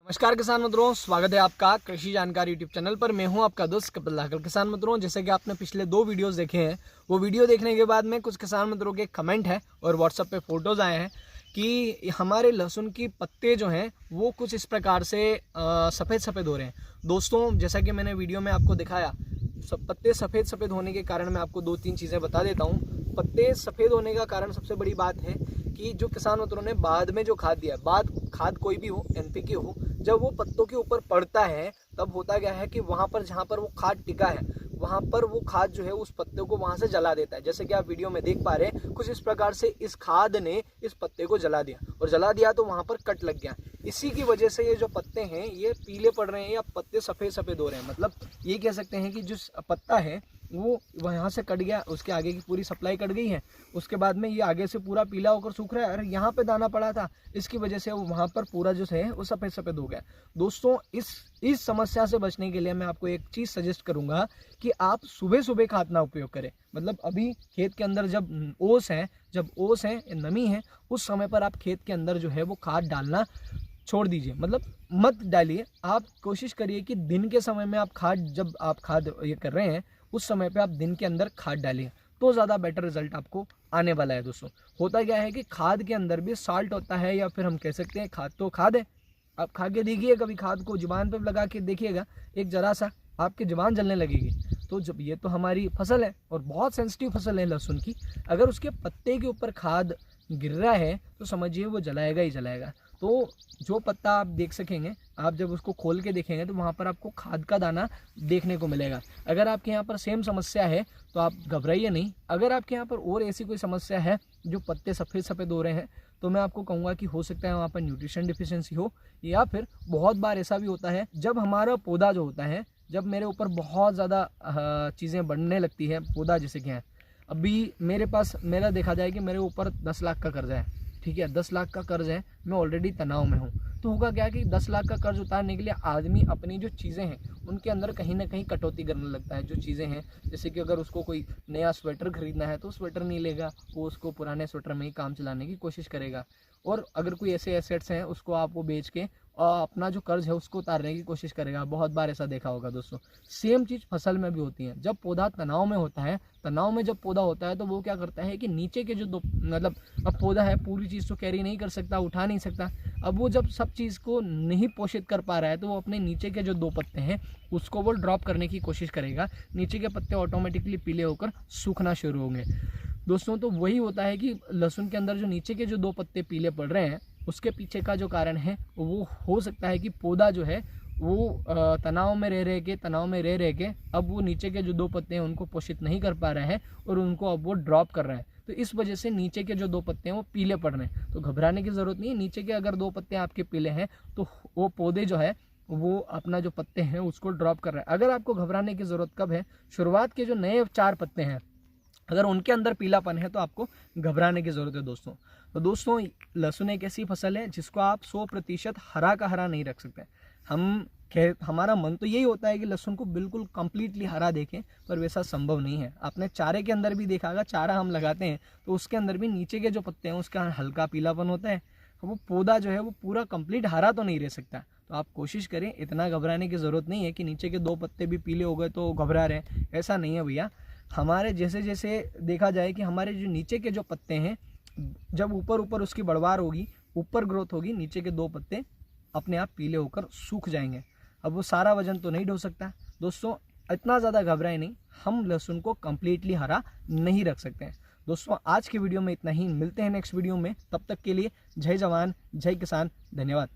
नमस्कार किसान मित्रों, स्वागत है आपका कृषि जानकारी यूट्यूब चैनल पर। मैं हूं आपका दोस्त कपिल धाकड़। किसान मित्रों, जैसे कि आपने पिछले 2 वीडियोस देखे हैं, वो वीडियो देखने के बाद में कुछ किसान मित्रों के कमेंट है और व्हाट्सएप पे फोटोज आए हैं कि हमारे लहसुन की पत्ते जो हैं वो कुछ इस प्रकार से सफ़ेद सफ़ेद हो रहे हैं। दोस्तों, जैसा कि मैंने वीडियो में आपको दिखाया, पत्ते सफ़ेद सफ़ेद होने के कारण मैं आपको 2-3 चीज़ें बता देता हूँ। पत्ते सफ़ेद होने का कारण सबसे बड़ी बात है कि जो किसान मित्रों ने बाद में जो खाद दिया, बाद खाद कोई भी हो, एनपीके हो, जब वो पत्तों के ऊपर पड़ता है तब होता क्या है कि वहां पर जहां पर वो खाद टिका है वहां पर वो खाद जो है उस पत्ते को वहां से जला देता है। जैसे कि आप वीडियो में देख पा रहे हैं, कुछ इस प्रकार से इस खाद ने इस पत्ते को जला दिया और जला दिया तो वहां पर कट लग गया। इसी की वजह से ये जो पत्ते हैं ये पीले पड़ रहे हैं या पत्ते सफ़ेद सफ़ेद हो रहे हैं। मतलब ये कह सकते हैं कि जो पत्ता है वो वहाँ से कट गया, उसके आगे की पूरी सप्लाई कट गई है, उसके बाद में ये आगे से पूरा पीला होकर सूख रहा है। और यहाँ पे दाना पड़ा था, इसकी वजह से वहाँ पर पूरा जो है वो सफ़ेद सफ़ेद हो गया। दोस्तों, इस समस्या से बचने के लिए मैं आपको एक चीज़ सजेस्ट करूँगा कि आप सुबह सुबह खाद ना उपयोग करें। मतलब अभी खेत के अंदर जब ओस है नमी है, उस समय पर आप खेत के अंदर जो है वो खाद डालना छोड़ दीजिए। मतलब मत डालिए। आप कोशिश करिए कि दिन के समय में जब आप खाद ये कर रहे हैं उस समय पे आप दिन के अंदर खाद डालिए, तो ज़्यादा बेटर रिजल्ट आपको आने वाला है। दोस्तों, होता क्या है कि खाद के अंदर भी साल्ट होता है, या फिर हम कह सकते हैं खाद तो खाद है। आप खा के देखिए, कभी खाद को जुबान पे लगा के देखिएगा, एक जरा सा आपकी जुबान जलने लगेगी। तो जब ये तो हमारी फसल है और बहुत सेंसिटिव फसल है लहसुन की, अगर उसके पत्ते के ऊपर खाद गिर रहा है तो समझिए वो जलाएगा ही जलाएगा। तो जो पत्ता आप देख सकेंगे, आप जब उसको खोल के देखेंगे तो वहाँ पर आपको खाद का दाना देखने को मिलेगा। अगर आपके यहाँ पर सेम समस्या है तो आप घबराइए नहीं। अगर आपके यहाँ पर और ऐसी कोई समस्या है जो पत्ते सफ़ेद सफ़ेद हो रहे हैं, तो मैं आपको कहूँगा कि हो सकता है वहाँ पर न्यूट्रिशन डिफिशियंसी हो, या फिर बहुत बार ऐसा भी होता है जब हमारा पौधा जो होता है, जब मेरे ऊपर बहुत ज़्यादा चीज़ें बढ़ने लगती है, पौधा जैसे कि है अभी मेरा देखा जाए कि मेरे ऊपर 10 लाख का कर्जा है, ठीक है, 10 लाख का कर्ज है, मैं ऑलरेडी तनाव में हूँ। तो होगा क्या कि 10 लाख का कर्ज उतारने के लिए आदमी अपनी जो चीज़ें हैं उनके अंदर कहीं ना कहीं कटौती करने लगता है। जो चीज़ें हैं, जैसे कि अगर उसको कोई नया स्वेटर खरीदना है तो स्वेटर नहीं लेगा, वो उसको पुराने स्वेटर में ही काम चलाने की कोशिश करेगा। और अगर कोई ऐसे एसेट्स हैं उसको आपको बेच के अपना जो कर्ज है उसको उतारने की कोशिश करेगा। बहुत बार ऐसा देखा होगा दोस्तों। सेम चीज़ फसल में भी होती है। जब पौधा तनाव में होता है, तनाव में जब पौधा होता है तो वो क्या करता है कि नीचे के जो मतलब अब पौधा है पूरी चीज़ तो कैरी नहीं कर सकता, उठा नहीं सकता। अब वो जब सब चीज़ को नहीं पोषित कर पा रहा है तो वो अपने नीचे के जो 2 पत्ते हैं उसको वो ड्रॉप करने की कोशिश करेगा। नीचे के पत्ते ऑटोमेटिकली पीले होकर सूखना शुरू होंगे। दोस्तों, तो वही होता है कि लहसुन के अंदर जो नीचे के जो 2 पत्ते पीले पड़ रहे हैं उसके पीछे का जो कारण है वो हो सकता है कि पौधा जो है वो तनाव में रह के अब वो नीचे के जो 2 पत्ते हैं उनको पोषित नहीं कर पा रहा है और उनको अब वो ड्रॉप कर रहा है। तो इस वजह से नीचे के जो 2 पत्ते हैं वो पीले पड़ रहे हैं। तो घबराने की ज़रूरत नहीं है। नीचे के अगर 2 पत्ते आपके पीले हैं तो वो पौधे जो है वो अपना जो पत्ते हैं उसको ड्रॉप कर रहा है। अगर आपको घबराने की ज़रूरत कब है, शुरुआत के जो नए 4 पत्ते हैं अगर उनके अंदर पीलापन है तो आपको घबराने की ज़रूरत है दोस्तों। तो दोस्तों, लहसुन एक ऐसी फसल है जिसको आप 100% हरा का हरा नहीं रख सकते। हमारा मन तो यही होता है कि लहसुन को बिल्कुल कंप्लीटली हरा देखें, पर वैसा संभव नहीं है। आपने चारे के अंदर भी देखा होगा, चारा हम लगाते हैं तो उसके अंदर भी नीचे के जो पत्ते हैं उसका हल्का पीलापन होता है। वो पौधा जो है वो पूरा कंप्लीट हरा तो नहीं रह सकता। तो आप कोशिश करें, इतना घबराने की ज़रूरत नहीं है कि नीचे के 2 पत्ते भी पीले हो गए तो घबरा रहे हैं, ऐसा नहीं है भैया। हमारे जैसे जैसे देखा जाए कि हमारे जो नीचे के जो पत्ते हैं, जब ऊपर उसकी बढ़वार होगी, ऊपर ग्रोथ होगी, नीचे के 2 पत्ते अपने आप पीले होकर सूख जाएंगे। अब वो सारा वजन तो नहीं ढो सकता दोस्तों, इतना ज़्यादा घबराए नहीं। हम लहसुन को कम्प्लीटली हरा नहीं रख सकते हैं। दोस्तों, आज की वीडियो में इतना ही। मिलते हैं नेक्स्ट वीडियो में, तब तक के लिए जय जवान जय किसान, धन्यवाद।